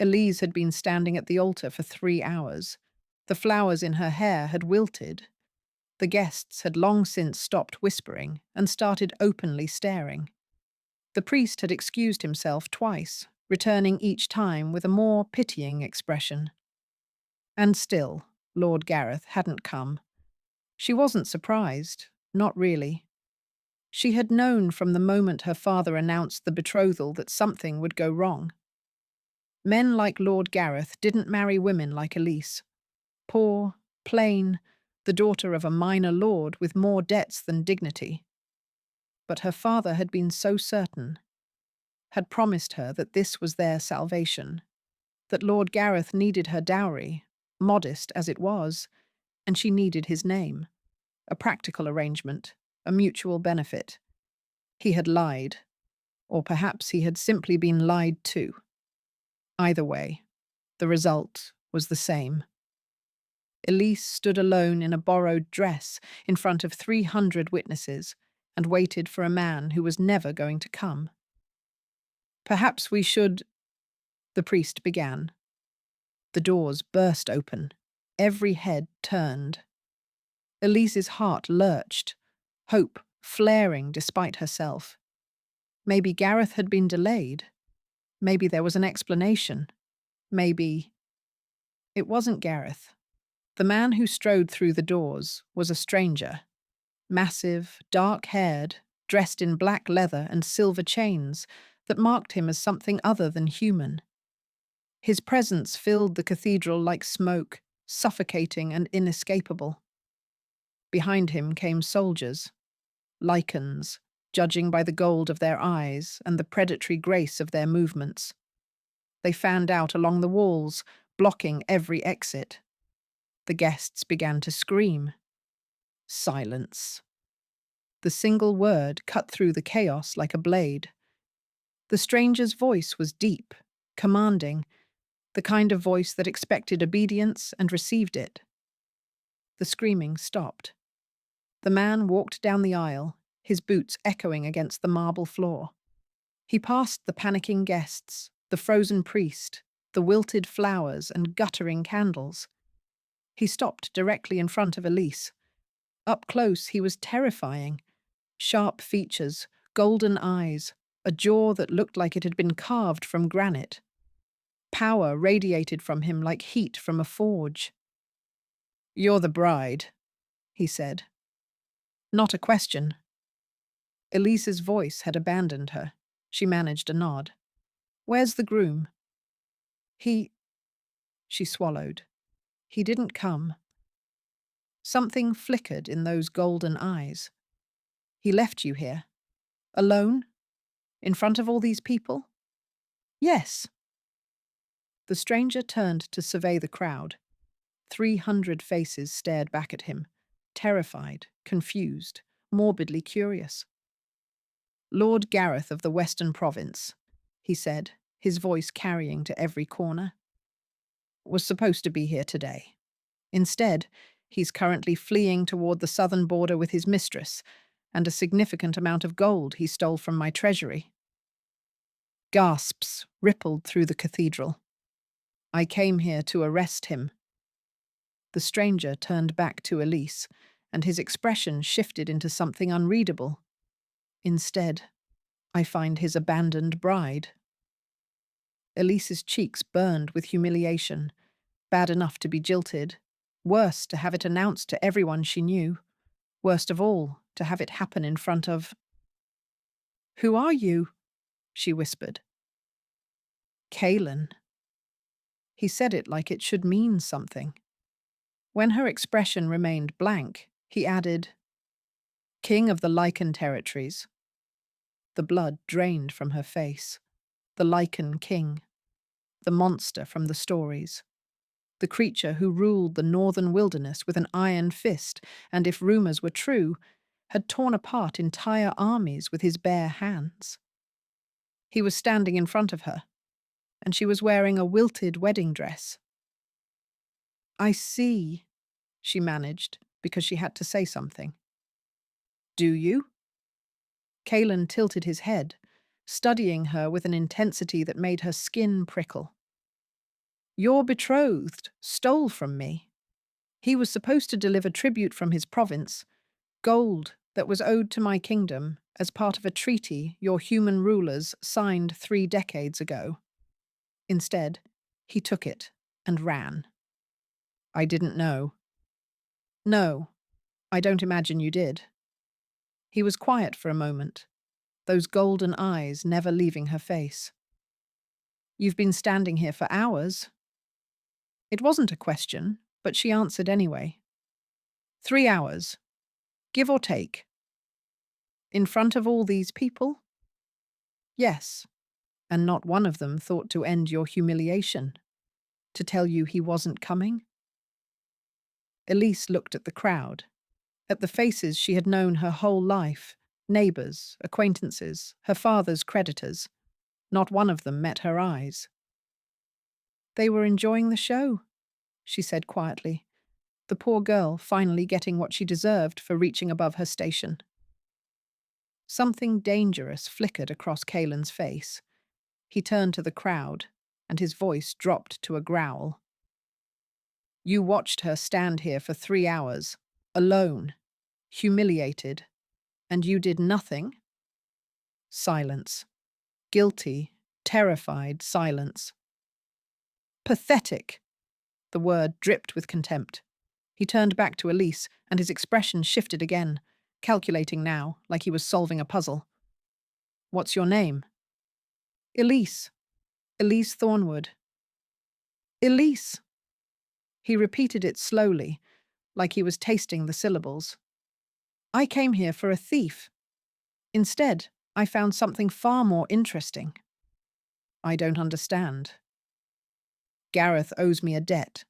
Elise had been standing at the altar for 3 hours. The flowers in her hair had wilted. The guests had long since stopped whispering and started openly staring. The priest had excused himself twice, returning each time with a more pitying expression. And still, Lord Gareth hadn't come. She wasn't surprised, not really. She had known from the moment her father announced the betrothal that something would go wrong. Men like Lord Gareth didn't marry women like Elise. Poor, plain, the daughter of a minor lord with more debts than dignity. But her father had been so certain, had promised her that this was their salvation, that Lord Gareth needed her dowry, modest as it was, and she needed his name. A practical arrangement, a mutual benefit. He had lied, or perhaps he had simply been lied to. Either way, the result was the same. Elise stood alone in a borrowed dress in front of 300 witnesses and waited for a man who was never going to come. "Perhaps we should," the priest began. The doors burst open. Every head turned. Elise's heart lurched, hope flaring despite herself. Maybe Gareth had been delayed. Maybe there was an explanation. Maybe... It wasn't Gareth. The man who strode through the doors was a stranger. Massive, dark-haired, dressed in black leather and silver chains that marked him as something other than human. His presence filled the cathedral like smoke, suffocating and inescapable. Behind him came soldiers, Lycans, judging by the gold of their eyes and the predatory grace of their movements. They fanned out along the walls, blocking every exit. The guests began to scream. Silence. The single word cut through the chaos like a blade. The stranger's voice was deep, commanding, the kind of voice that expected obedience and received it. The screaming stopped. The man walked down the aisle, his boots echoing against the marble floor. He passed the panicking guests, the frozen priest, the wilted flowers and guttering candles. He stopped directly in front of Elise. Up close, he was terrifying. Sharp features, golden eyes, a jaw that looked like it had been carved from granite. Power radiated from him like heat from a forge. "You're the bride," he said. Not a question. Elise's voice had abandoned her. She managed a nod. "Where's the groom?" He... She swallowed. He didn't come. Something flickered in those golden eyes. "He left you here? Alone? In front of all these people?" "Yes." The stranger turned to survey the crowd. 300 faces stared back at him, terrified, confused, morbidly curious. "Lord Gareth of the Western Province," he said, his voice carrying to every corner, "was supposed to be here today. Instead, he's currently fleeing toward the southern border with his mistress and a significant amount of gold he stole from my treasury." Gasps rippled through the cathedral. "I came here to arrest him." The stranger turned back to Elise, and his expression shifted into something unreadable. "Instead, I find his abandoned bride." Elise's cheeks burned with humiliation. Bad enough to be jilted. Worse to have it announced to everyone she knew. Worst of all, to have it happen in front of... "Who are you?" she whispered. "Kaelin." He said it like it should mean something. When her expression remained blank, he added, "King of the Lycan territories." The blood drained from her face. The Lycan king. The monster from the stories. The creature who ruled the northern wilderness with an iron fist and, if rumors were true, had torn apart entire armies with his bare hands. He was standing in front of her, and she was wearing a wilted wedding dress. "I see," she managed, because she had to say something. "Do you?" Kaelin tilted his head, studying her with an intensity that made her skin prickle. Your betrothed stole from me. He was supposed to deliver tribute from his province, gold that was owed to my kingdom as part of a treaty your human rulers signed 3 decades ago. Instead, he took it and ran. I didn't know. No, I don't imagine you did. He was quiet for a moment, those golden eyes never leaving her face. You've been standing here for hours. It wasn't a question, but she answered anyway. 3 hours, give or take. In front of all these people? Yes, and not one of them thought to end your humiliation, to tell you he wasn't coming? Elise looked at the crowd, at the faces she had known her whole life, neighbours, acquaintances, her father's creditors. Not one of them met her eyes. They were enjoying the show, she said quietly, the poor girl finally getting what she deserved for reaching above her station. Something dangerous flickered across Kaelin's face. He turned to the crowd, and his voice dropped to a growl. You watched her stand here for 3 hours, alone, humiliated, and you did nothing? Silence. Guilty, terrified silence. Pathetic! The word dripped with contempt. He turned back to Elise, and his expression shifted again, calculating now, like he was solving a puzzle. What's your name? Elise. Elise Thornwood. Elise! He repeated it slowly, like he was tasting the syllables. I came here for a thief. Instead, I found something far more interesting. I don't understand. Gareth owes me a debt,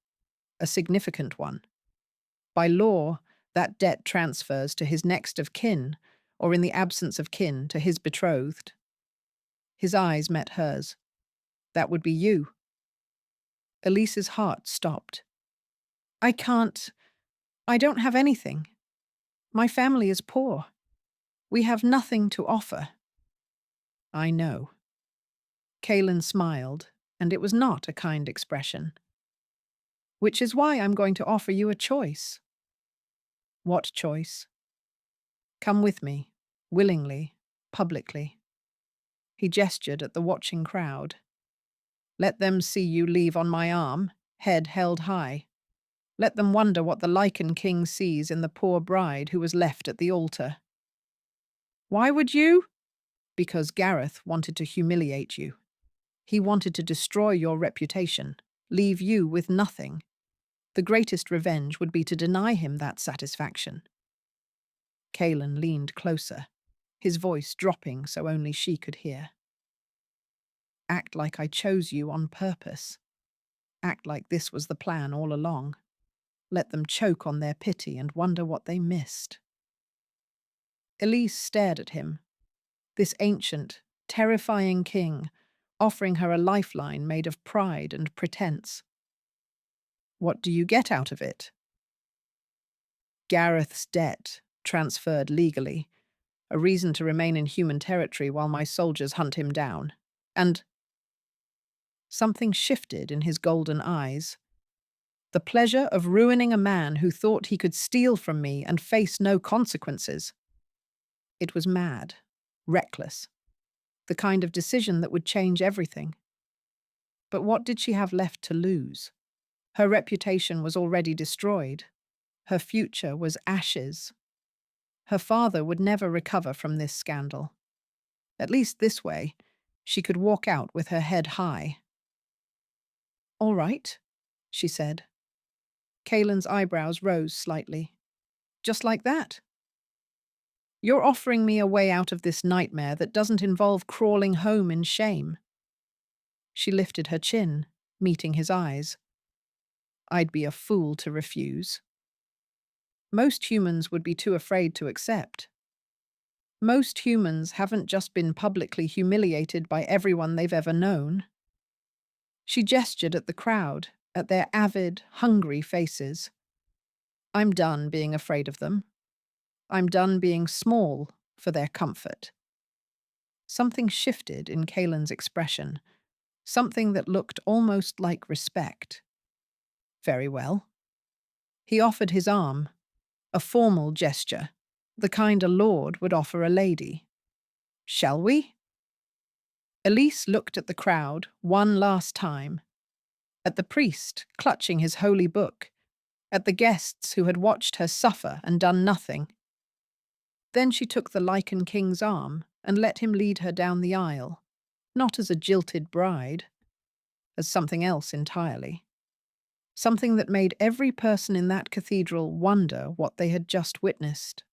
a significant one. By law, that debt transfers to his next of kin, or in the absence of kin, to his betrothed. His eyes met hers. That would be you. Elise's heart stopped. I don't have anything. My family is poor. We have nothing to offer. I know. Kaelin smiled, and it was not a kind expression. Which is why I'm going to offer you a choice. What choice? Come with me, willingly, publicly. He gestured at the watching crowd. Let them see you leave on my arm, head held high. Let them wonder what the Lycan king sees in the poor bride who was left at the altar. Why would you? Because Gareth wanted to humiliate you. He wanted to destroy your reputation, leave you with nothing. The greatest revenge would be to deny him that satisfaction. Kaelin leaned closer, his voice dropping so only she could hear. Act like I chose you on purpose. Act like this was the plan all along. Let them choke on their pity and wonder what they missed. Elise stared at him, this ancient, terrifying king, offering her a lifeline made of pride and pretense. What do you get out of it? Gareth's debt, transferred legally, a reason to remain in human territory while my soldiers hunt him down. And something shifted in his golden eyes. The pleasure of ruining a man who thought he could steal from me and face no consequences. It was mad, reckless, the kind of decision that would change everything. But what did she have left to lose? Her reputation was already destroyed. Her future was ashes. Her father would never recover from this scandal. At least this way, she could walk out with her head high. All right, she said. Kaelin's eyebrows rose slightly. Just like that? You're offering me a way out of this nightmare that doesn't involve crawling home in shame. She lifted her chin, meeting his eyes. I'd be a fool to refuse. Most humans would be too afraid to accept. Most humans haven't just been publicly humiliated by everyone they've ever known. She gestured at the crowd, at their avid, hungry faces. I'm done being afraid of them. I'm done being small for their comfort. Something shifted in Kaelin's expression. something that looked almost like respect. Very well. He offered his arm, a formal gesture, the kind a lord would offer a lady. Shall we? Elise looked at the crowd one last time, at the priest clutching his holy book, at the guests who had watched her suffer and done nothing. Then she took the Lycan king's arm and let him lead her down the aisle, not as a jilted bride, as something else entirely. Something that made every person in that cathedral wonder what they had just witnessed.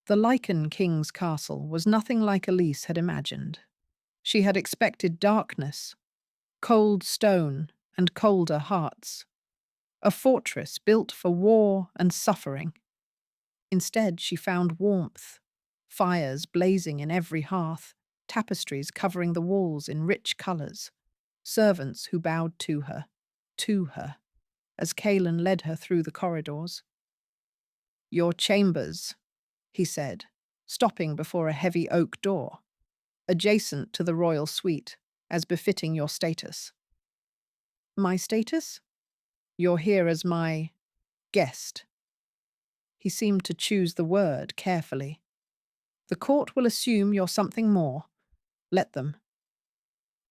The Lycan king's castle was nothing like Elise had imagined. She had expected darkness, cold stone, and colder hearts. A fortress built for war and suffering. Instead, she found warmth, fires blazing in every hearth, tapestries covering the walls in rich colours, servants who bowed to her, as Kaelan led her through the corridors. "Your chambers," he said, stopping before a heavy oak door, adjacent to the royal suite, as befitting your status. "My status? You're here as my guest." He seemed to choose the word carefully. "The court will assume you're something more. Let them."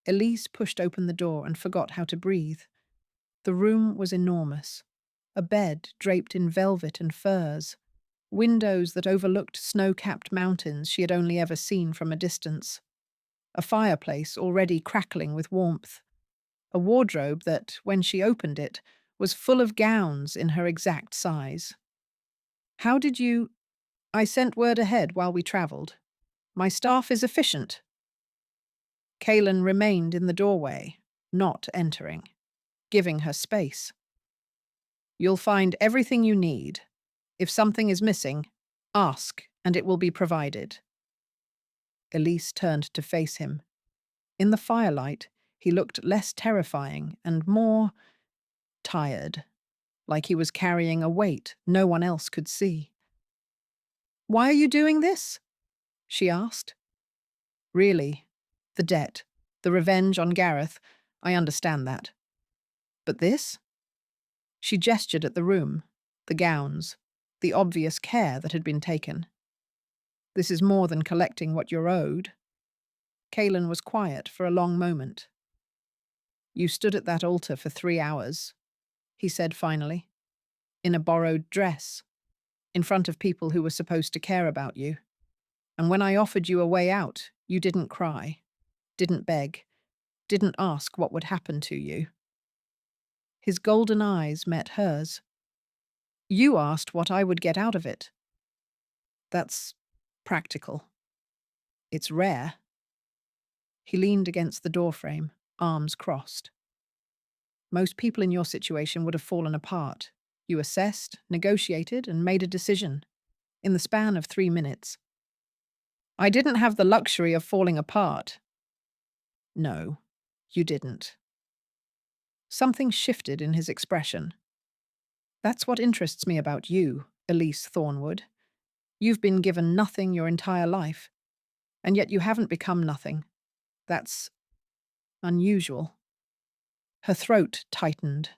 Elise pushed open the door and forgot how to breathe. The room was enormous. A bed draped in velvet and furs, windows that overlooked snow-capped mountains she had only ever seen from a distance, a fireplace already crackling with warmth, a wardrobe that, when she opened it, was full of gowns in her exact size. "How did you—" "I sent word ahead while we travelled. My staff is efficient." Kaelan remained in the doorway, not entering, giving her space. "You'll find everything you need. If something is missing, ask, and it will be provided." Elise turned to face him. In the firelight, he looked less terrifying and more tired, like he was carrying a weight no one else could see. "Why are you doing this?" she asked. "Really, the debt, the revenge on Gareth, I understand that. But this?" She gestured at the room, the gowns, the obvious care that had been taken. "This is more than collecting what you're owed." Kaelan was quiet for a long moment. "You stood at that altar for 3 hours," he said finally, "in a borrowed dress, in front of people who were supposed to care about you. And when I offered you a way out, you didn't cry, didn't beg, didn't ask what would happen to you." His golden eyes met hers. "You asked what I would get out of it. That's practical. It's rare." He leaned against the doorframe, arms crossed. "Most people in your situation would have fallen apart. You assessed, negotiated, and made a decision. In the span of 3 minutes. I didn't have the luxury of falling apart." "No, you didn't." Something shifted in his expression. "That's what interests me about you, Elise Thornwood. You've been given nothing your entire life, and yet you haven't become nothing. That's unusual." Her throat tightened.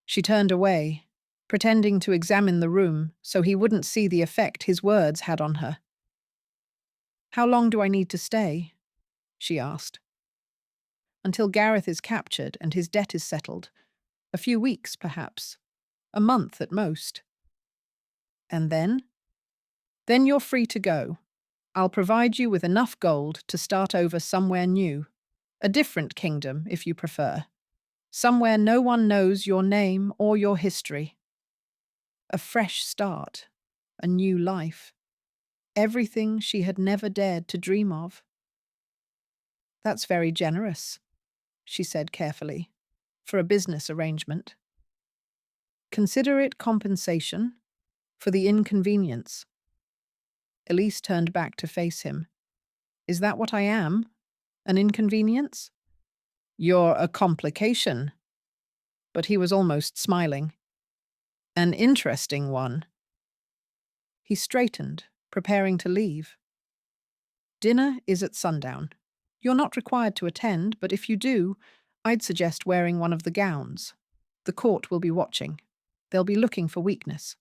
She turned away, pretending to examine the room so he wouldn't see the effect his words had on her. "How long do I need to stay?" she asked. "Until Gareth is captured and his debt is settled. A few weeks, perhaps. A month at most." "And then?" "Then you're free to go. I'll provide you with enough gold to start over somewhere new. A different kingdom, if you prefer. Somewhere no one knows your name or your history. A fresh start. A new life. Everything she had never dared to dream of." "That's very generous," she said carefully, "for a business arrangement." "Consider it compensation for the inconvenience." Elise turned back to face him. "Is that what I am? An inconvenience?" "You're a complication." But he was almost smiling. "An interesting one." He straightened, preparing to leave. "Dinner is at sundown. You're not required to attend, but if you do, I'd suggest wearing one of the gowns. The court will be watching. They'll be looking for weakness.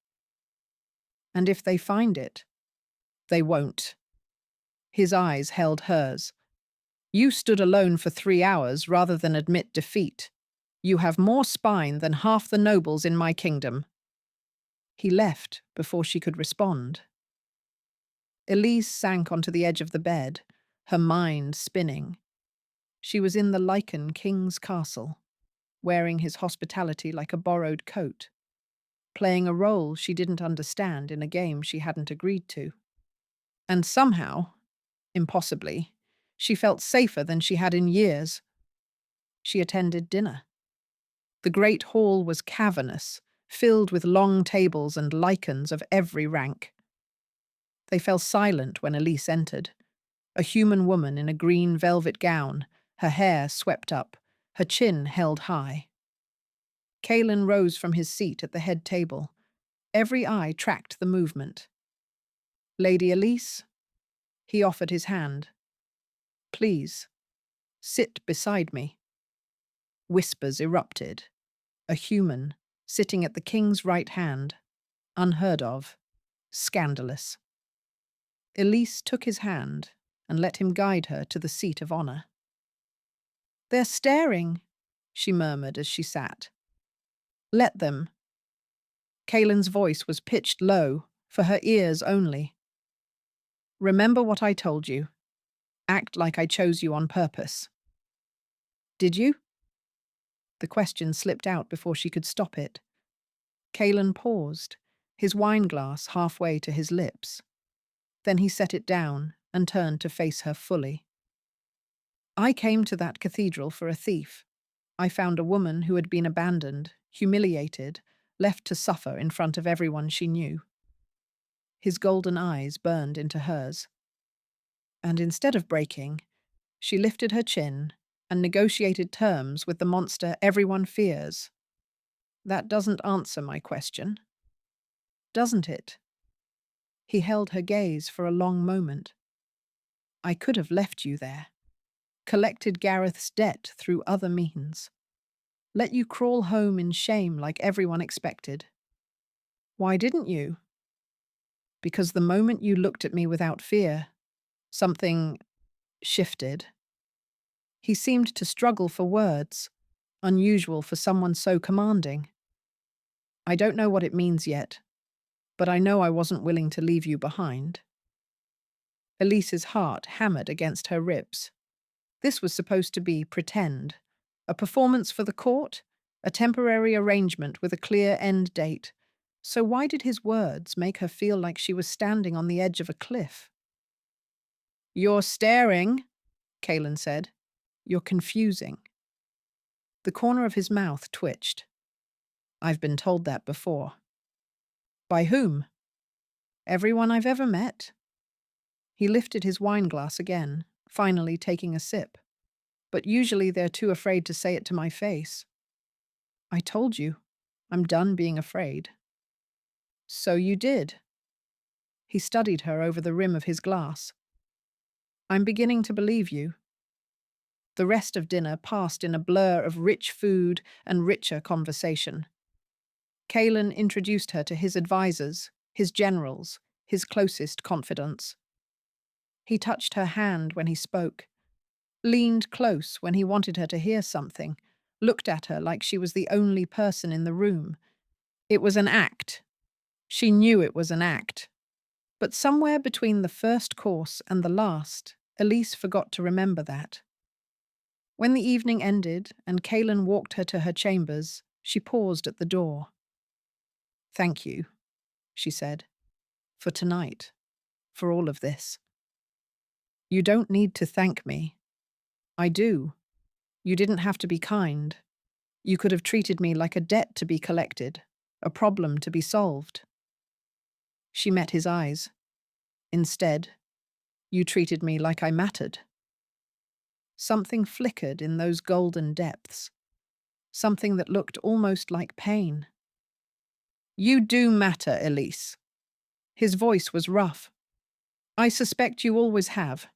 And if they find it, they won't. His eyes held hers. You stood alone for 3 hours rather than admit defeat. You have more spine than half the nobles in my kingdom. He left before she could respond. Elise sank onto the edge of the bed, her mind spinning. She was in the Lycan king's castle, wearing his hospitality like a borrowed coat, playing a role she didn't understand in a game she hadn't agreed to. And somehow, impossibly, she felt safer than she had in years. She attended dinner. The great hall was cavernous, filled with long tables and Lycans of every rank. They fell silent when Elise entered, a human woman in a green velvet gown, her hair swept up, her chin held high. Kalen rose from his seat at the head table. Every eye tracked the movement. Lady Elise? He offered his hand. Please, sit beside me. Whispers erupted. A human, sitting at the king's right hand. Unheard of. Scandalous. Elise took his hand and let him guide her to the seat of honor. They're staring, she murmured as she sat. Let them. Kalen's voice was pitched low, for her ears only. Remember what I told you. Act like I chose you on purpose. Did you? The question slipped out before she could stop it. Kalen paused, his wineglass halfway to his lips. Then he set it down and turned to face her fully. I came to that cathedral for a thief. I found a woman who had been abandoned, humiliated, left to suffer in front of everyone she knew. His golden eyes burned into hers. And instead of breaking, she lifted her chin and negotiated terms with the monster everyone fears. That doesn't answer my question. Doesn't it? He held her gaze for a long moment. I could have left you there, collected Gareth's debt through other means, let you crawl home in shame like everyone expected. Why didn't you? Because the moment you looked at me without fear, something shifted. He seemed to struggle for words, unusual for someone so commanding. I don't know what it means yet, but I know I wasn't willing to leave you behind. Elise's heart hammered against her ribs. This was supposed to be pretend, a performance for the court, a temporary arrangement with a clear end date. So why did his words make her feel like she was standing on the edge of a cliff? You're staring, Kalen said. You're confusing. The corner of his mouth twitched. I've been told that before. By whom? Everyone I've ever met. He lifted his wineglass again, finally taking a sip. But usually they're too afraid to say it to my face. I told you, I'm done being afraid. So you did. He studied her over the rim of his glass. I'm beginning to believe you. The rest of dinner passed in a blur of rich food and richer conversation. Kalen introduced her to his advisors, his generals, his closest confidants. He touched her hand when he spoke, leaned close when he wanted her to hear something, looked at her like she was the only person in the room. It was an act. She knew it was an act. But somewhere between the first course and the last, Elise forgot to remember that. When the evening ended and Kalen walked her to her chambers, she paused at the door. Thank you, she said, for tonight, for all of this. You don't need to thank me. I do. You didn't have to be kind. You could have treated me like a debt to be collected, a problem to be solved. She met his eyes. Instead, you treated me like I mattered. Something flickered in those golden depths, something that looked almost like pain. You do matter, Elise. His voice was rough. I suspect you always have.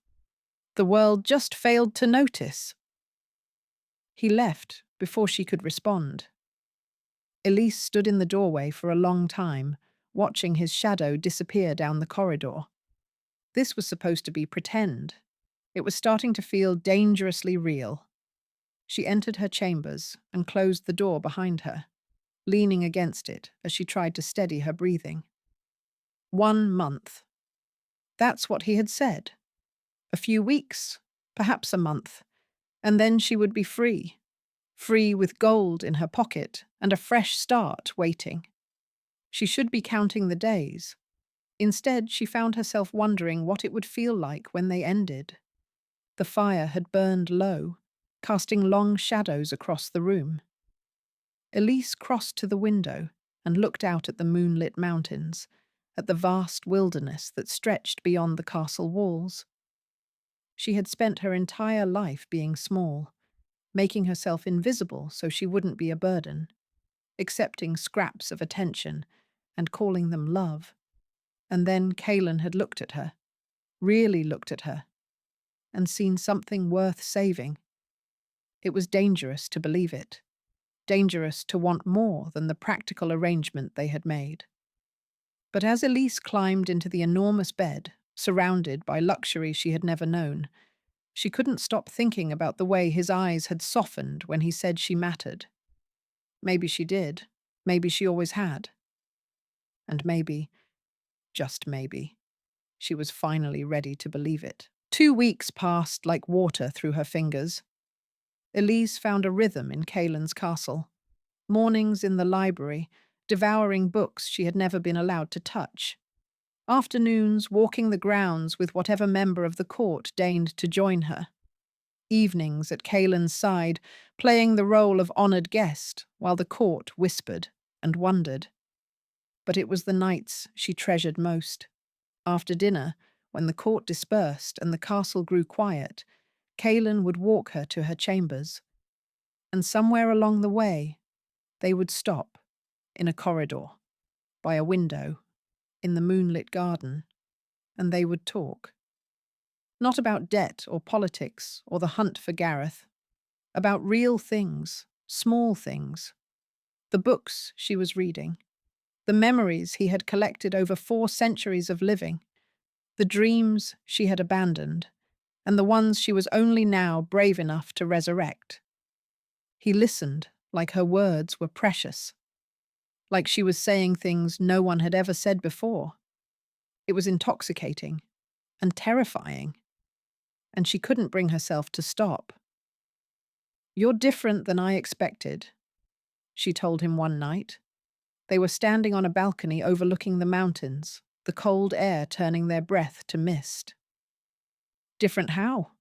The world just failed to notice. He left before she could respond. Elise stood in the doorway for a long time, watching his shadow disappear down the corridor. This was supposed to be pretend. It was starting to feel dangerously real. She entered her chambers and closed the door behind her, leaning against it as she tried to steady her breathing. 1 month. That's what he had said. A few weeks, perhaps a month, and then she would be free. Free with gold in her pocket and a fresh start waiting. She should be counting the days. Instead, she found herself wondering what it would feel like when they ended. The fire had burned low, casting long shadows across the room. Elise crossed to the window and looked out at the moonlit mountains, at the vast wilderness that stretched beyond the castle walls. She had spent her entire life being small, making herself invisible so she wouldn't be a burden, accepting scraps of attention and calling them love. And then Kaelan had looked at her, really looked at her, and seen something worth saving. It was dangerous to believe it, dangerous to want more than the practical arrangement they had made. But as Elise climbed into the enormous bed, surrounded by luxury she had never known, she couldn't stop thinking about the way his eyes had softened when he said she mattered. Maybe she did. Maybe she always had. And maybe, just maybe, she was finally ready to believe it. 2 weeks passed like water through her fingers. Elise found a rhythm in Kaelan's castle. Mornings in the library, devouring books she had never been allowed to touch. Afternoons walking the grounds with whatever member of the court deigned to join her. Evenings at Kaelan's side, playing the role of honoured guest while the court whispered and wondered. But it was the nights she treasured most. After dinner, when the court dispersed and the castle grew quiet, Kaelan would walk her to her chambers. And somewhere along the way, they would stop, in a corridor, by a window, in the moonlit garden, and they would talk. Not about debt or politics or the hunt for Gareth, about real things, small things. The books she was reading, the memories he had collected over 4 centuries of living, the dreams she had abandoned, and the ones she was only now brave enough to resurrect. He listened like her words were precious, like she was saying things no one had ever said before. It was intoxicating and terrifying, and she couldn't bring herself to stop. "You're different than I expected," she told him one night. They were standing on a balcony overlooking the mountains, the cold air turning their breath to mist. "Different how?"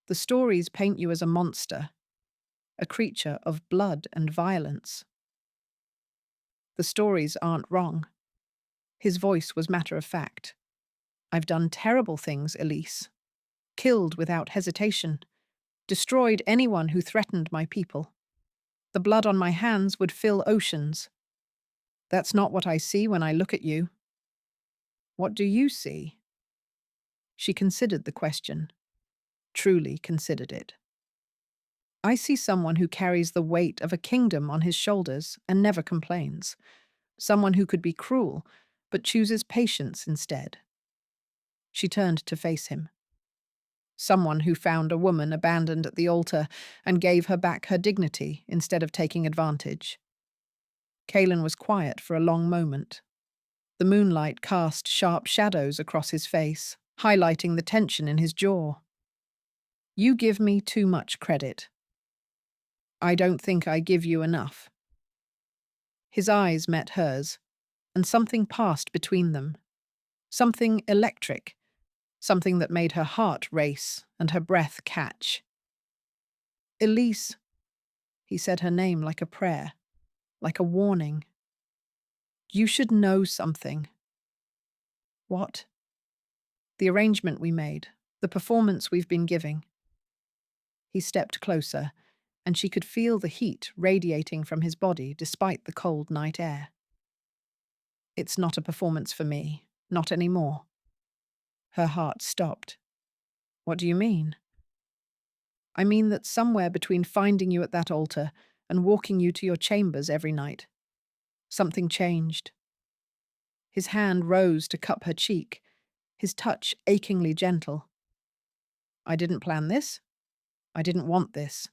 "The stories paint you as a monster, a creature of blood and violence." "The stories aren't wrong." His voice was matter of fact. "I've done terrible things, Elise. Killed without hesitation. Destroyed anyone who threatened my people. The blood on my hands would fill oceans. That's not what I see when I look at you." "What do you see?" She considered the question. Truly considered it. "I see someone who carries the weight of a kingdom on his shoulders and never complains. Someone who could be cruel, but chooses patience instead." She turned to face him. "Someone who found a woman abandoned at the altar and gave her back her dignity instead of taking advantage." Kaelan was quiet for a long moment. The moonlight cast sharp shadows across his face, highlighting the tension in his jaw. "You give me too much credit." "I don't think I give you enough." His eyes met hers, and something passed between them. Something electric, something that made her heart race and her breath catch. "Elise," he said her name like a prayer, like a warning. "You should know something." "What?" "The arrangement we made, the performance we've been giving." He stepped closer, and she could feel the heat radiating from his body despite the cold night air. "It's not a performance for me, not anymore." Her heart stopped. "What do you mean?" I mean that somewhere between finding you at that altar and walking you to your chambers every night, something changed. His hand rose to cup her cheek, his touch achingly gentle. I didn't plan this. I didn't want this.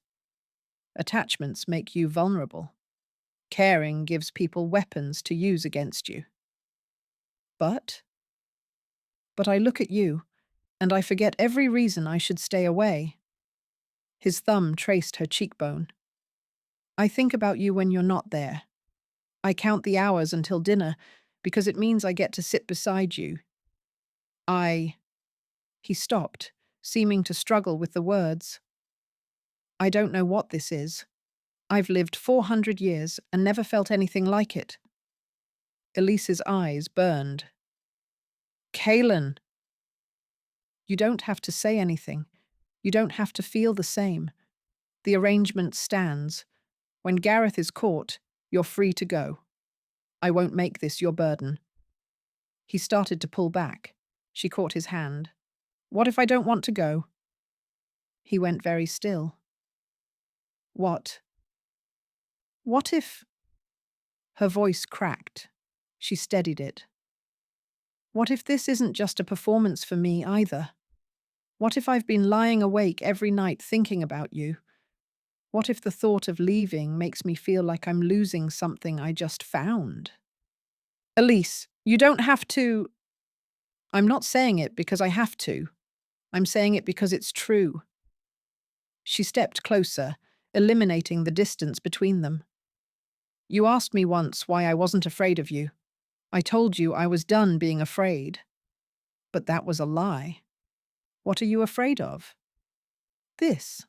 Attachments make you vulnerable. Caring gives people weapons to use against you. But I look at you, and I forget every reason I should stay away. His thumb traced her cheekbone. I think about you when you're not there. I count the hours until dinner, because it means I get to sit beside you. He stopped, seeming to struggle with the words. I don't know what this is. I've lived 400 years and never felt anything like it. Elise's eyes burned. Kaelin! You don't have to say anything. You don't have to feel the same. The arrangement stands. When Gareth is caught, you're free to go. I won't make this your burden. He started to pull back. She caught his hand. What if I don't want to go? He went very still. What? What if... Her voice cracked. She steadied it. What if this isn't just a performance for me either? What if I've been lying awake every night thinking about you? What if the thought of leaving makes me feel like I'm losing something I just found? Elise, you don't have to... I'm not saying it because I have to. I'm saying it because it's true. She stepped closer, eliminating the distance between them. You asked me once why I wasn't afraid of you. I told you I was done being afraid. But that was a lie. What are you afraid of? This.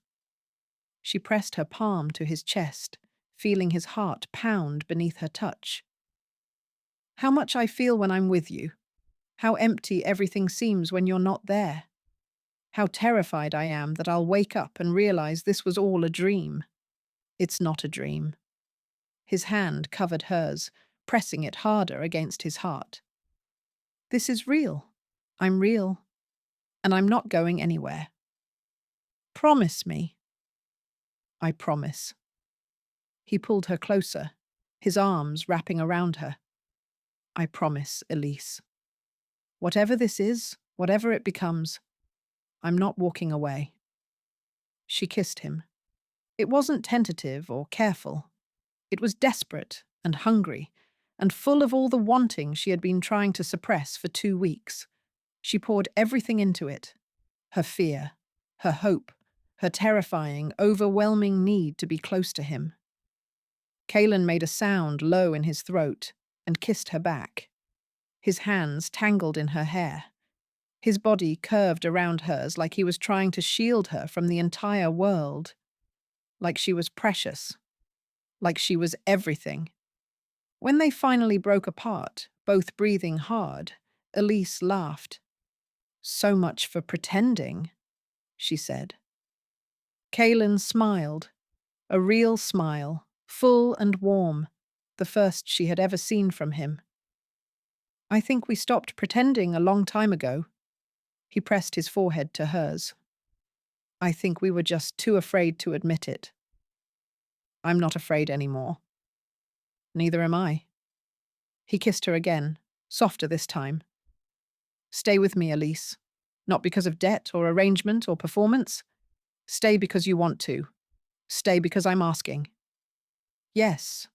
She pressed her palm to his chest, feeling his heart pound beneath her touch. How much I feel when I'm with you. How empty everything seems when you're not there. How terrified I am that I'll wake up and realize this was all a dream. It's not a dream. His hand covered hers, pressing it harder against his heart. This is real. I'm real. And I'm not going anywhere. Promise me. I promise. He pulled her closer, his arms wrapping around her. I promise, Elise. Whatever this is, whatever it becomes, I'm not walking away. She kissed him. It wasn't tentative or careful. It was desperate and hungry, and full of all the wanting she had been trying to suppress for 2 weeks. She poured everything into it. Her fear, her hope, her terrifying, overwhelming need to be close to him. Kaelin made a sound low in his throat and kissed her back. His hands tangled in her hair. His body curved around hers like he was trying to shield her from the entire world. Like she was precious. Like she was everything. When they finally broke apart, both breathing hard, Elise laughed. So much for pretending, she said. Kaelin smiled. A real smile, full and warm, the first she had ever seen from him. I think we stopped pretending a long time ago. He pressed his forehead to hers. I think we were just too afraid to admit it. I'm not afraid anymore. Neither am I. He kissed her again, softer this time. Stay with me, Elise. Not because of debt or arrangement or performance. Stay because you want to. Stay because I'm asking. Yes.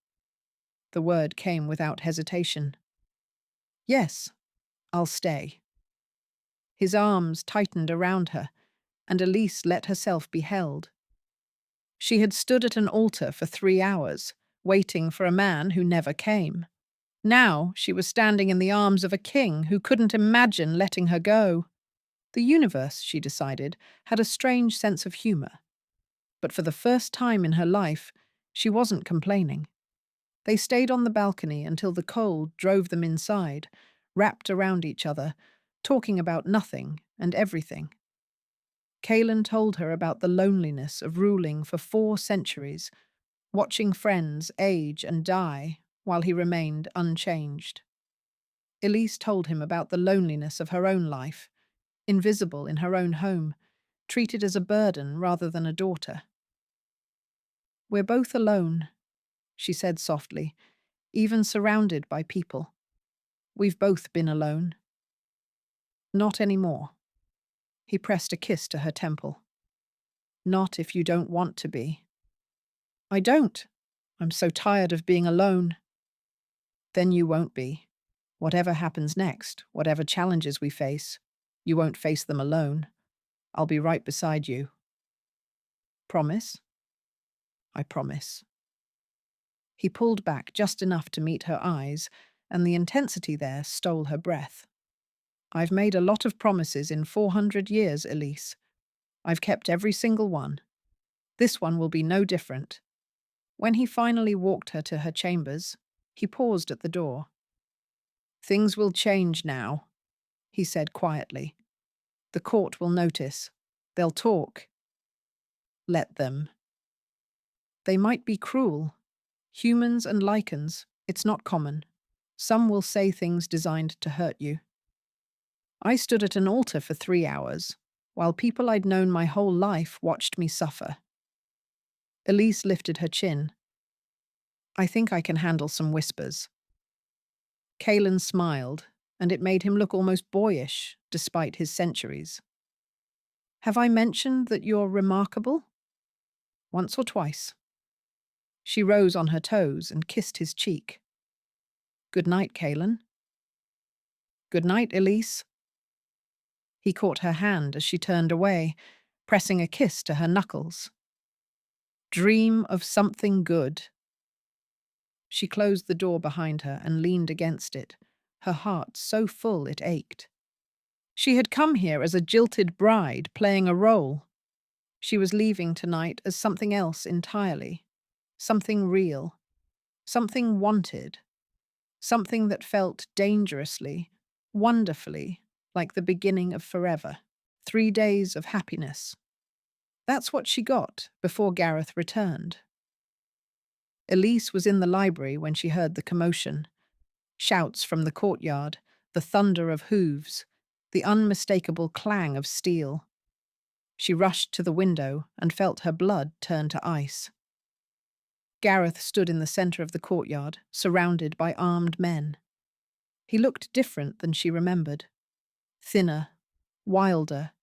The word came without hesitation. Yes, I'll stay. His arms tightened around her, and Elise let herself be held. She had stood at an altar for 3 hours, waiting for a man who never came. Now she was standing in the arms of a king who couldn't imagine letting her go. The universe, she decided, had a strange sense of humor. But for the first time in her life, she wasn't complaining. They stayed on the balcony until the cold drove them inside, wrapped around each other, talking about nothing and everything. Kaelin told her about the loneliness of ruling for 4 centuries, watching friends age and die while he remained unchanged. Elise told him about the loneliness of her own life, invisible in her own home, treated as a burden rather than a daughter. "We're both alone," she said softly, "even surrounded by people. We've both been alone." "Not anymore." He pressed a kiss to her temple. "Not if you don't want to be." "I don't. I'm so tired of being alone." "Then you won't be. Whatever happens next, whatever challenges we face, you won't face them alone. I'll be right beside you." "Promise?" "I promise." He pulled back just enough to meet her eyes, and the intensity there stole her breath. "I've made a lot of promises in 400 years, Elise. I've kept every single one. This one will be no different." When he finally walked her to her chambers, he paused at the door. "Things will change now," he said quietly. "The court will notice. They'll talk. Let them. They might be cruel. Humans and Lycans, it's not common. Some will say things designed to hurt you. I stood at an altar for 3 hours, while people I'd known my whole life watched me suffer." Elise lifted her chin. "I think I can handle some whispers." Kalen smiled, and it made him look almost boyish, despite his centuries. "Have I mentioned that you're remarkable?" "Once or twice." She rose on her toes and kissed his cheek. "Good night, Kalen." "Good night, Elise." He caught her hand as she turned away, pressing a kiss to her knuckles. "Dream of something good." She closed the door behind her and leaned against it, her heart so full it ached. She had come here as a jilted bride playing a role. She was leaving tonight as something else entirely. Something real. Something wanted. Something that felt dangerously, wonderfully, like the beginning of forever. 3 days of happiness. That's what she got before Gareth returned. Elise was in the library when she heard the commotion. Shouts from the courtyard, the thunder of hooves, the unmistakable clang of steel. She rushed to the window and felt her blood turn to ice. Gareth stood in the centre of the courtyard, surrounded by armed men. He looked different than she remembered. Thinner, wilder,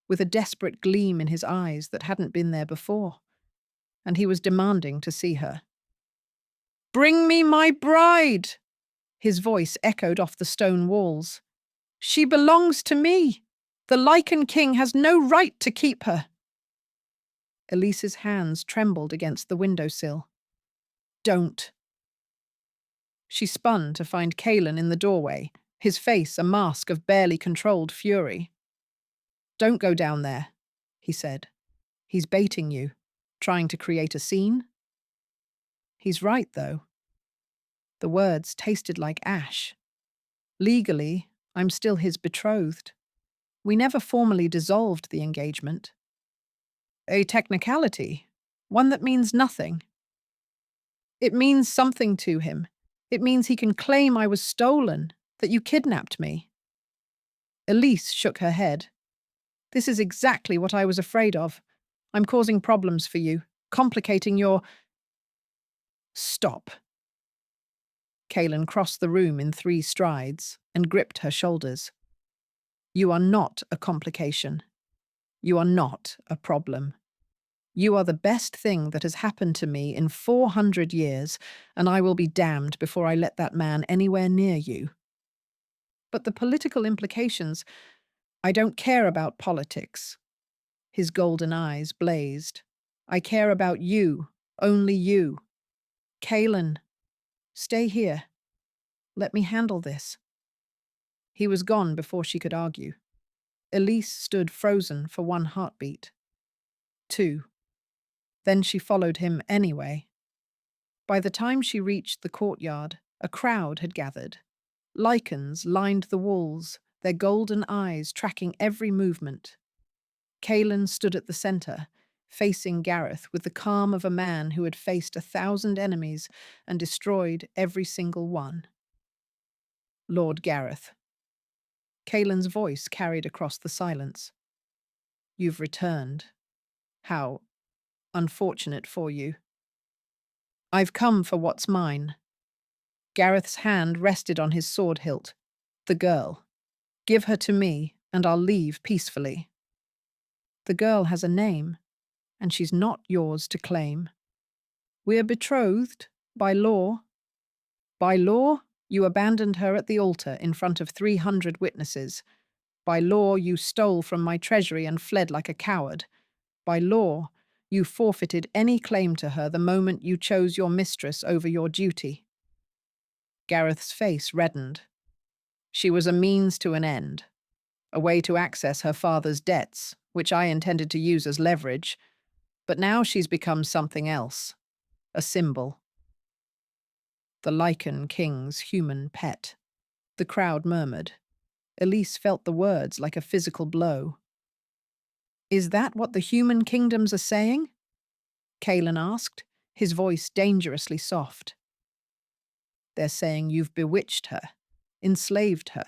with a desperate gleam in his eyes that hadn't been there before. And he was demanding to see her. "Bring me my bride!" His voice echoed off the stone walls. "She belongs to me! The Lycan king has no right to keep her!" Elise's hands trembled against the windowsill. "Don't." She spun to find Kalen in the doorway, his face a mask of barely controlled fury. "Don't go down there," he said. "He's baiting you, trying to create a scene." He's right, though. The words tasted like ash. Legally, I'm still his betrothed. We never formally dissolved the engagement. A technicality, one that means nothing. It means something to him. It means he can claim I was stolen, that you kidnapped me. Elise shook her head. "This is exactly what I was afraid of. I'm causing problems for you, complicating your—" "Stop." Kalen crossed the room in 3 strides and gripped her shoulders. "You are not a complication. You are not a problem. You are the best thing that has happened to me in 400 years, and I will be damned before I let that man anywhere near you." "But the political implications—" "I don't care about politics." His golden eyes blazed. "I care about you, only you. Kalen, stay here. Let me handle this." He was gone before she could argue. Elise stood frozen for 1 heartbeat. 2. Then she followed him anyway. By the time she reached the courtyard, a crowd had gathered. Lycans lined the walls, their golden eyes tracking every movement. Kalen stood at the centre, facing Gareth with the calm of a man who had faced 1,000 enemies and destroyed every single one. "Lord Gareth." Kalen's voice carried across the silence. You've returned. How unfortunate for you. I've come for what's mine. Gareth's hand rested on his sword hilt. The girl. Give her to me, and I'll leave peacefully. The girl has a name, and she's not yours to claim. We're betrothed, by law. By law, you abandoned her at the altar in front of 300 witnesses. By law, you stole from my treasury and fled like a coward. By law, you forfeited any claim to her the moment you chose your mistress over your duty. Gareth's face reddened. She was a means to an end, a way to access her father's debts, which I intended to use as leverage, but now she's become something else, a symbol. The Lycan king's human pet. The crowd murmured. Elise felt the words like a physical blow. Is that what the human kingdoms are saying? Kaelan asked, his voice dangerously soft. They're saying you've bewitched her, enslaved her,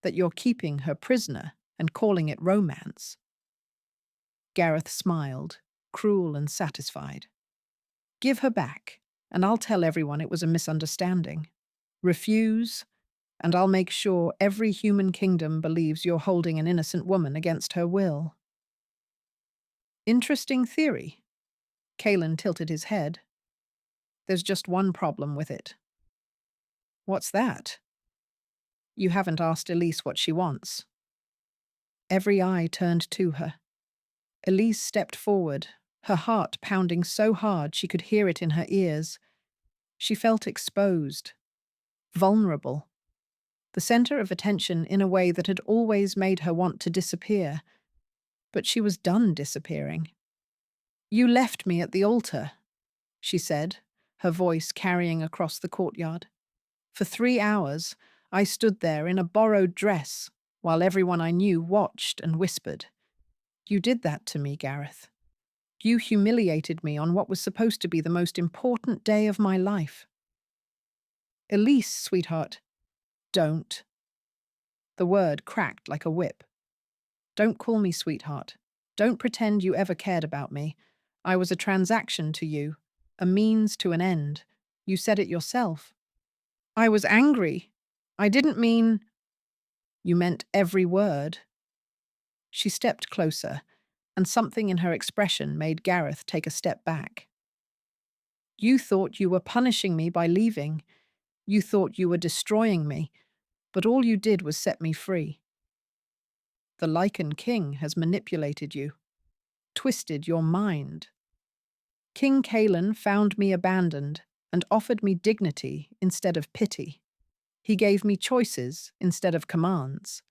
that you're keeping her prisoner and calling it romance. Gareth smiled, cruel and satisfied. Give her back, and I'll tell everyone it was a misunderstanding. Refuse, and I'll make sure every human kingdom believes you're holding an innocent woman against her will. Interesting theory. Kaelan tilted his head. There's just one problem with it. What's that? You haven't asked Elise what she wants. Every eye turned to her. Elise stepped forward, her heart pounding so hard she could hear it in her ears. She felt exposed, vulnerable, the center of attention in a way that had always made her want to disappear. But she was done disappearing. You left me at the altar, she said, her voice carrying across the courtyard. For 3 hours, I stood there in a borrowed dress, while everyone I knew watched and whispered. You did that to me, Gareth. You humiliated me on what was supposed to be the most important day of my life. Elise, sweetheart, don't. The word cracked like a whip. Don't call me sweetheart. Don't pretend you ever cared about me. I was a transaction to you, a means to an end. You said it yourself. I was angry. I didn't mean... You meant every word. She stepped closer, and something in her expression made Gareth take a step back. You thought you were punishing me by leaving. You thought you were destroying me, but all you did was set me free. The Lycan king has manipulated you, twisted your mind. King Kaelan found me abandoned and offered me dignity instead of pity. He gave me choices instead of commands.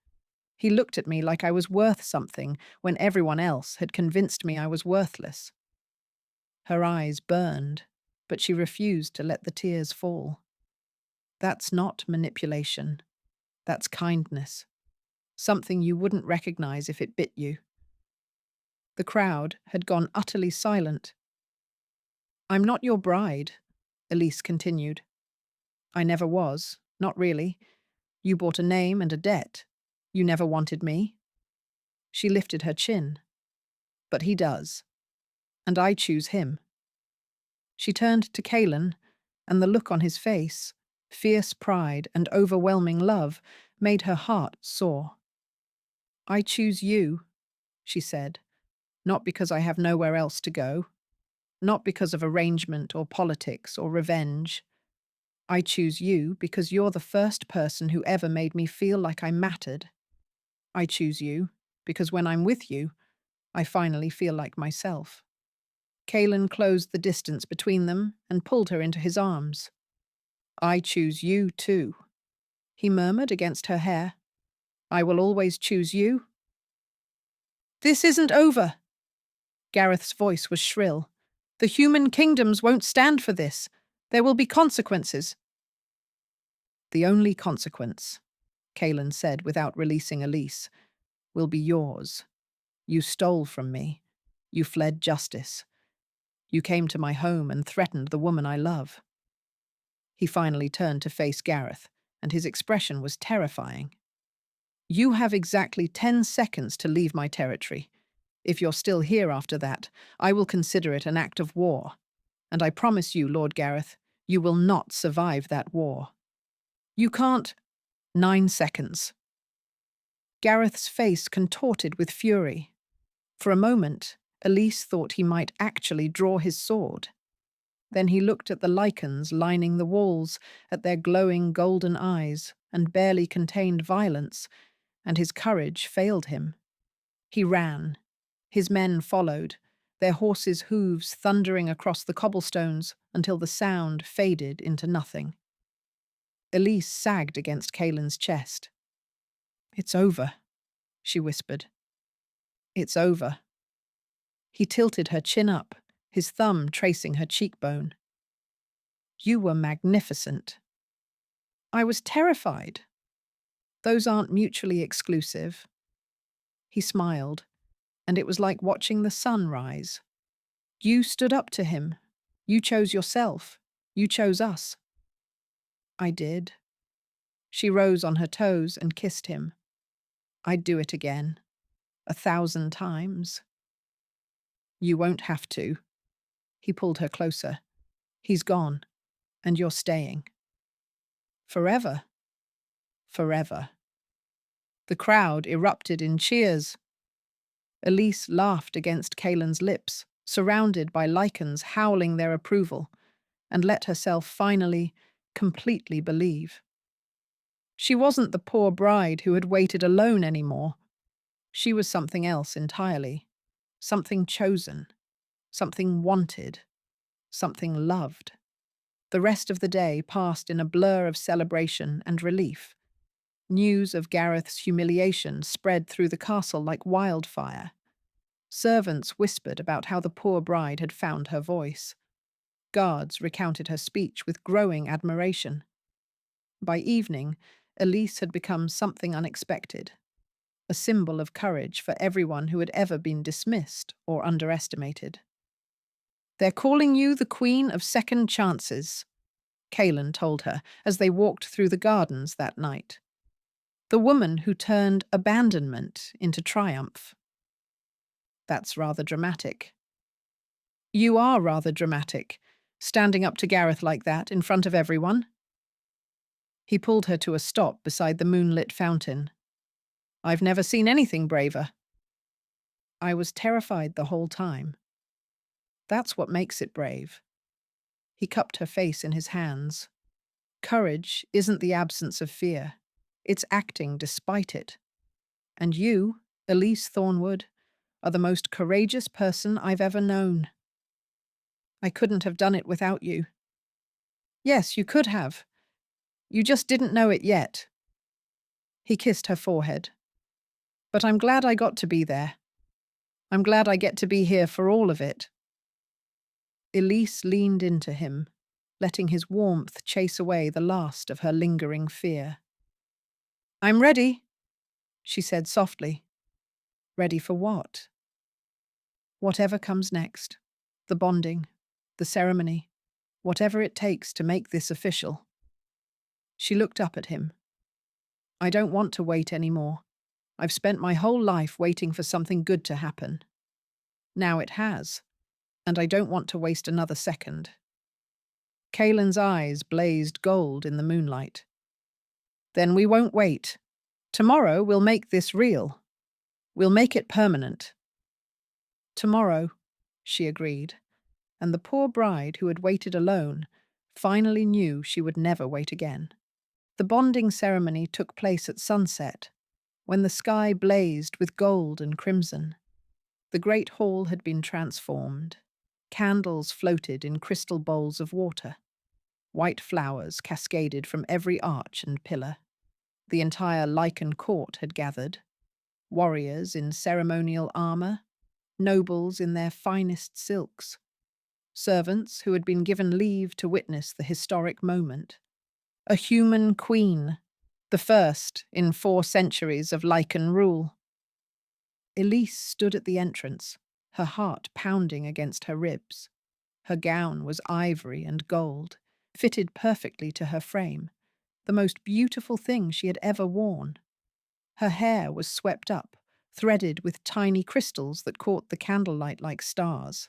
He looked at me like I was worth something when everyone else had convinced me I was worthless. Her eyes burned, but she refused to let the tears fall. That's not manipulation. That's kindness. Something you wouldn't recognize if it bit you. The crowd had gone utterly silent. I'm not your bride, Elise continued. I never was, not really. You bought a name and a debt. You never wanted me. She lifted her chin. But he does. And I choose him. She turned to Kaelan, and the look on his face, fierce pride and overwhelming love, made her heart soar. I choose you, she said, not because I have nowhere else to go, not because of arrangement or politics or revenge. I choose you because you're the first person who ever made me feel like I mattered. I choose you because when I'm with you, I finally feel like myself. Kaelan closed the distance between them and pulled her into his arms. I choose you too, he murmured against her hair. I will always choose you. This isn't over. Gareth's voice was shrill. The human kingdoms won't stand for this. There will be consequences. The only consequence, Kaelan said without releasing Elise, will be yours. You stole from me. You fled justice. You came to my home and threatened the woman I love. He finally turned to face Gareth, and his expression was terrifying. You have exactly 10 seconds to leave my territory. If you're still here after that, I will consider it an act of war. And I promise you, Lord Gareth, you will not survive that war. You can't. 9 seconds. Gareth's face contorted with fury. For a moment, Elise thought he might actually draw his sword. Then he looked at the Lycans lining the walls, at their glowing golden eyes and barely contained violence, and his courage failed him. He ran. His men followed, their horses' hooves thundering across the cobblestones until the sound faded into nothing. Elise sagged against Kaelin's chest. "It's over," she whispered. "It's over." He tilted her chin up, his thumb tracing her cheekbone. "You were magnificent." "I was terrified." "Those aren't mutually exclusive." He smiled, and it was like watching the sun rise. "You stood up to him. You chose yourself. You chose us." "I did." She rose on her toes and kissed him. "I'd do it again. 1,000 times." "You won't have to." He pulled her closer. "He's gone, and you're staying." "Forever." "Forever." The crowd erupted in cheers. Elise laughed against Kaelin's lips, surrounded by Lycans howling their approval, and let herself finally, completely believe. She wasn't the poor bride who had waited alone anymore. She was something else entirely. Something chosen. Something wanted. Something loved. The rest of the day passed in a blur of celebration and relief. News of Gareth's humiliation spread through the castle like wildfire. Servants whispered about how the poor bride had found her voice. Guards recounted her speech with growing admiration. By evening, Elise had become something unexpected, a symbol of courage for everyone who had ever been dismissed or underestimated. "They're calling you the Queen of Second Chances," Kaelin told her as they walked through the gardens that night. "The woman who turned abandonment into triumph." "That's rather dramatic." "You are rather dramatic, standing up to Gareth like that in front of everyone." He pulled her to a stop beside the moonlit fountain. "I've never seen anything braver." "I was terrified the whole time." "That's what makes it brave." He cupped her face in his hands. "Courage isn't the absence of fear. It's acting despite it. And you, Elise Thornwood, are the most courageous person I've ever known." "I couldn't have done it without you." "Yes, you could have. You just didn't know it yet." He kissed her forehead. "But I'm glad I got to be there. I'm glad I get to be here for all of it." Elise leaned into him, letting his warmth chase away the last of her lingering fear. "I'm ready," she said softly. "Ready for what?" "Whatever comes next. The bonding, the ceremony, whatever it takes to make this official." She looked up at him. "I don't want to wait anymore. I've spent my whole life waiting for something good to happen. Now it has, and I don't want to waste another second." Kaelin's eyes blazed gold in the moonlight. "Then we won't wait. Tomorrow we'll make this real. We'll make it permanent." "Tomorrow," she agreed, and the poor bride who had waited alone finally knew she would never wait again. The bonding ceremony took place at sunset, when the sky blazed with gold and crimson. The great hall had been transformed. Candles floated in crystal bowls of water. White flowers cascaded from every arch and pillar. The entire Lycan court had gathered. Warriors in ceremonial armor, nobles in their finest silks, servants who had been given leave to witness the historic moment. A human queen, the first in 4 centuries of Lycan rule. Elise stood at the entrance, her heart pounding against her ribs. Her gown was ivory and gold, fitted perfectly to her frame, the most beautiful thing she had ever worn. Her hair was swept up, threaded with tiny crystals that caught the candlelight like stars.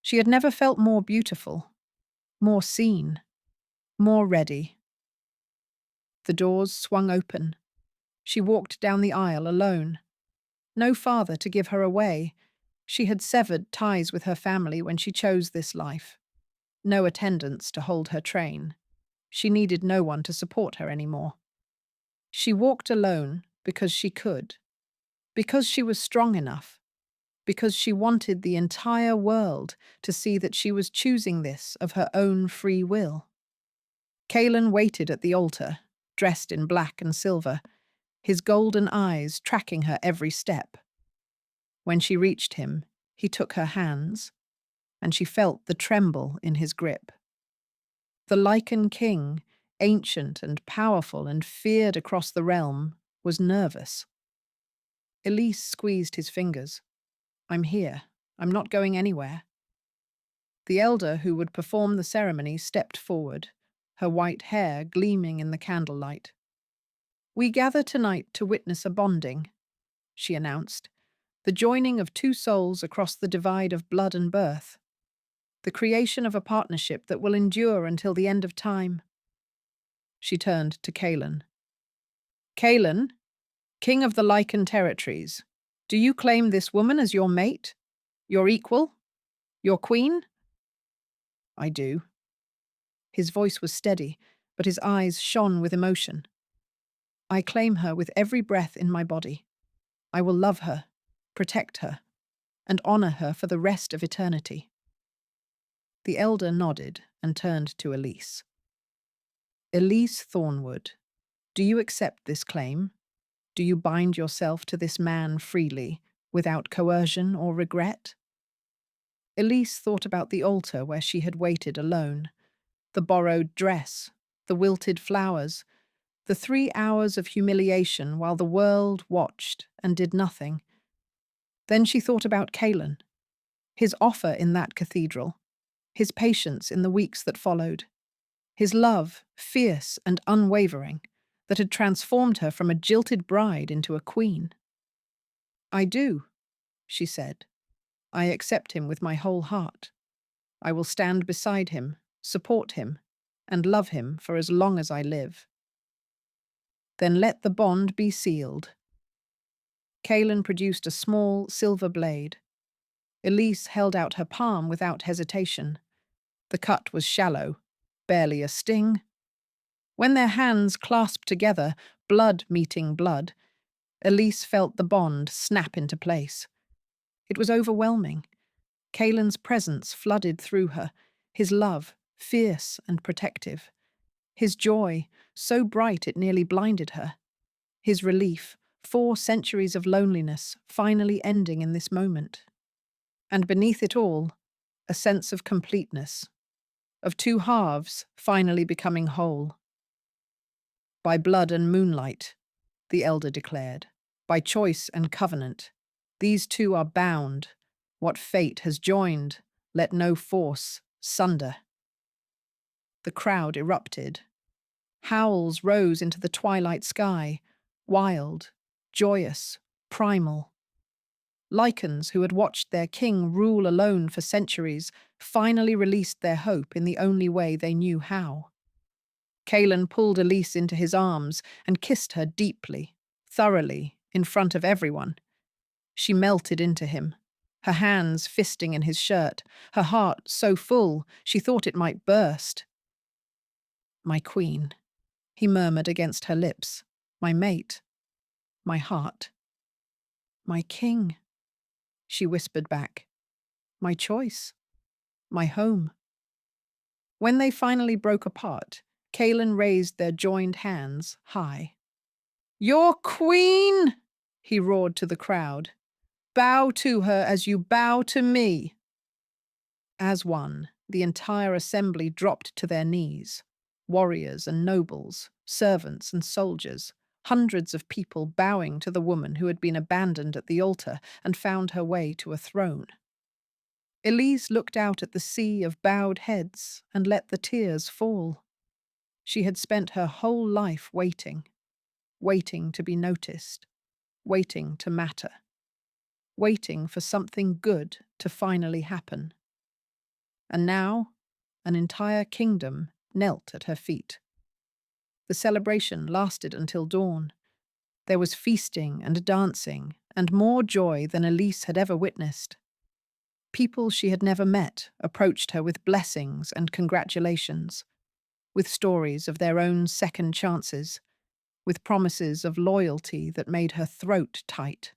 She had never felt more beautiful, more seen, more ready. The doors swung open. She walked down the aisle alone. No father to give her away. She had severed ties with her family when she chose this life. No attendants to hold her train. She needed no one to support her anymore. She walked alone because she could, because she was strong enough, because she wanted the entire world to see that she was choosing this of her own free will. Kalen waited at the altar, dressed in black and silver, his golden eyes tracking her every step. When she reached him, he took her hands, and she felt the tremble in his grip. The Lycan king, ancient and powerful and feared across the realm, was nervous. Elise squeezed his fingers. "I'm here. I'm not going anywhere." The elder who would perform the ceremony stepped forward, her white hair gleaming in the candlelight. "We gather tonight to witness a bonding," she announced, "the joining of two souls across the divide of blood and birth, the creation of a partnership that will endure until the end of time." She turned to Kalen. "Kalen, king of the Lycan territories, do you claim this woman as your mate? Your equal? Your queen?" "I do." His voice was steady, but his eyes shone with emotion. "I claim her with every breath in my body. I will love her, protect her, and honor her for the rest of eternity." The elder nodded and turned to Elise. "Elise Thornwood, do you accept this claim? Do you bind yourself to this man freely, without coercion or regret?" Elise thought about the altar where she had waited alone, the borrowed dress, the wilted flowers, the 3 hours of humiliation while the world watched and did nothing. Then she thought about Kalen, his offer in that cathedral, his patience in the weeks that followed, his love, fierce and unwavering, that had transformed her from a jilted bride into a queen. "I do," she said. "I accept him with my whole heart. I will stand beside him, support him, and love him for as long as I live." "Then let the bond be sealed." Kalen produced a small silver blade. Elise held out her palm without hesitation. The cut was shallow, barely a sting. When their hands clasped together, blood meeting blood, Elise felt the bond snap into place. It was overwhelming. Kalen's presence flooded through her, his love, fierce and protective. His joy, so bright it nearly blinded her. His relief, 4 centuries of loneliness finally ending in this moment. And beneath it all, a sense of completeness, of 2 halves finally becoming whole. "By blood and moonlight," the elder declared, "by choice and covenant, these 2 are bound. What fate has joined, let no force sunder." The crowd erupted. Howls rose into the twilight sky, wild, joyous, primal. Lycans who had watched their king rule alone for centuries finally released their hope in the only way they knew how. Kalen pulled Elise into his arms and kissed her deeply, thoroughly, in front of everyone. She melted into him, her hands fisting in his shirt, her heart so full she thought it might burst. "My queen," he murmured against her lips, "my mate, my heart." "My king," she whispered back, "my choice, my home." When they finally broke apart, Kalen raised their joined hands high. "Your queen!" he roared to the crowd. "Bow to her as you bow to me." As one, the entire assembly dropped to their knees. Warriors and nobles, servants and soldiers, hundreds of people bowing to the woman who had been abandoned at the altar and found her way to a throne. Elise looked out at the sea of bowed heads and let the tears fall. She had spent her whole life waiting, waiting to be noticed, waiting to matter, waiting for something good to finally happen. And now, an entire kingdom knelt at her feet. The celebration lasted until dawn. There was feasting and dancing, and more joy than Elise had ever witnessed. People she had never met approached her with blessings and congratulations, with stories of their own second chances, with promises of loyalty that made her throat tight.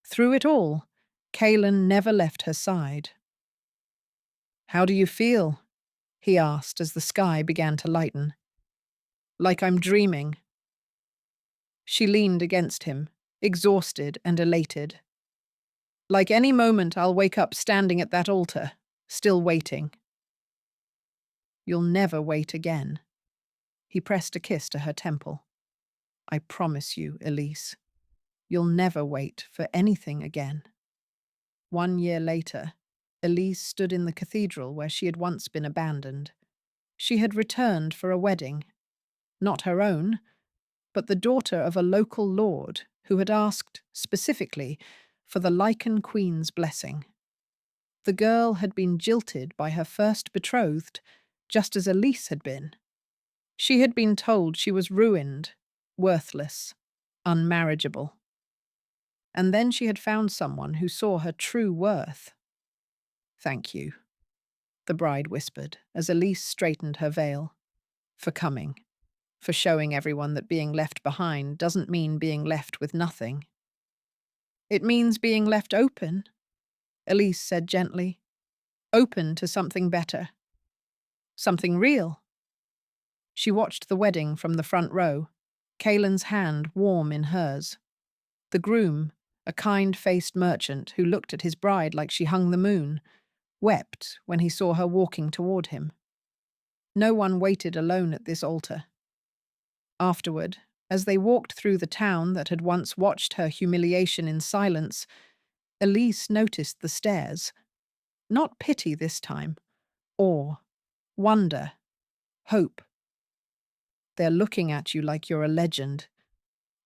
Through it all, Kaelan never left her side. "How do you feel?" he asked as the sky began to lighten. "Like I'm dreaming." She leaned against him, exhausted and elated. "Like any moment I'll wake up standing at that altar, still waiting." "You'll never wait again." He pressed a kiss to her temple. "I promise you, Elise, you'll never wait for anything again." 1 year later, Elise stood in the cathedral where she had once been abandoned. She had returned for a wedding, not her own, but the daughter of a local lord who had asked, specifically, for the Lycan queen's blessing. The girl had been jilted by her first betrothed, just as Elise had been. She had been told she was ruined, worthless, unmarriageable. And then she had found someone who saw her true worth. "Thank you," the bride whispered as Elise straightened her veil, "for coming, for showing everyone that being left behind doesn't mean being left with nothing. It means being left open," Elise said gently, "open to something better, something real." She watched the wedding from the front row, Kaelan's hand warm in hers. The groom, a kind-faced merchant who looked at his bride like she hung the moon, wept when he saw her walking toward him. No one waited alone at this altar. Afterward, as they walked through the town that had once watched her humiliation in silence, Elise noticed the stares. Not pity this time. Awe, wonder, hope. "They're looking at you like you're a legend,"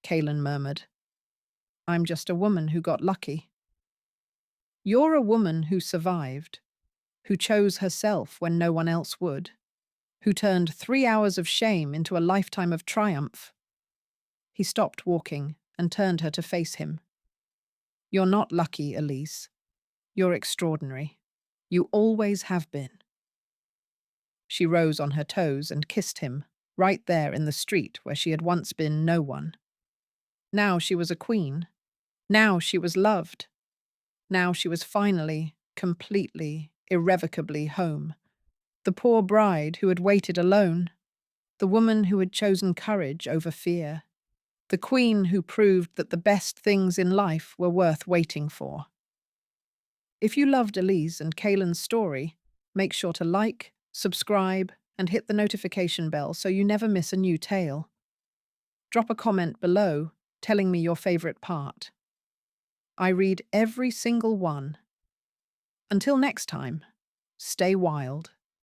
Kaelan murmured. "I'm just a woman who got lucky." "You're a woman who survived, who chose herself when no one else would, who turned 3 hours of shame into a lifetime of triumph." He stopped walking and turned her to face him. "You're not lucky, Elise. You're extraordinary. You always have been." She rose on her toes and kissed him, right there in the street where she had once been no one. Now she was a queen. Now she was loved. Now she was finally, completely, irrevocably home. The poor bride who had waited alone. The woman who had chosen courage over fear. The queen who proved that the best things in life were worth waiting for. If you loved Elise and Kaelan's story, make sure to like, subscribe, and hit the notification bell so you never miss a new tale. Drop a comment below telling me your favorite part. I read every single one. Until next time, stay wild.